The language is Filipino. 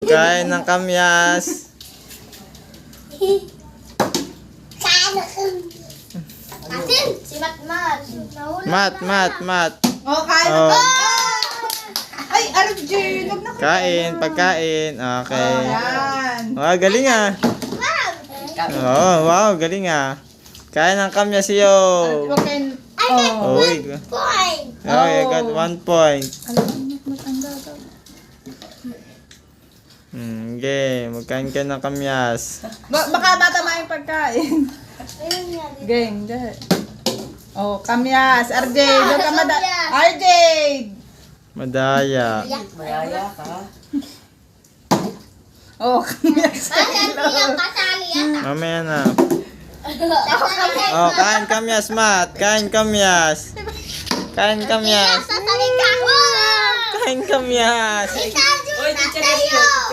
Kain ng kamyas. Atin, si Matmat. Mat. Oh, kain Oh. na. Ay, RJ, huwag na Kain, pagkain. Okay. Yan. Wow, galing ah. Oh, wow, galing ah. Kain ng kamyas yo. Okay. Oh, Oh. wait. Oh, you got 1 point. Okay, magkain ka ng kamyas. Baka matama yung pagkain. Game, dahil. Oh, kamyas. RJ, doon ka RJ! Madaya. Mayaya ka. Oh, kamyas. Mamaya na. Oh, kain kamyas, Mat. Kain kamyas. Kain kamyas. Kain kamyas.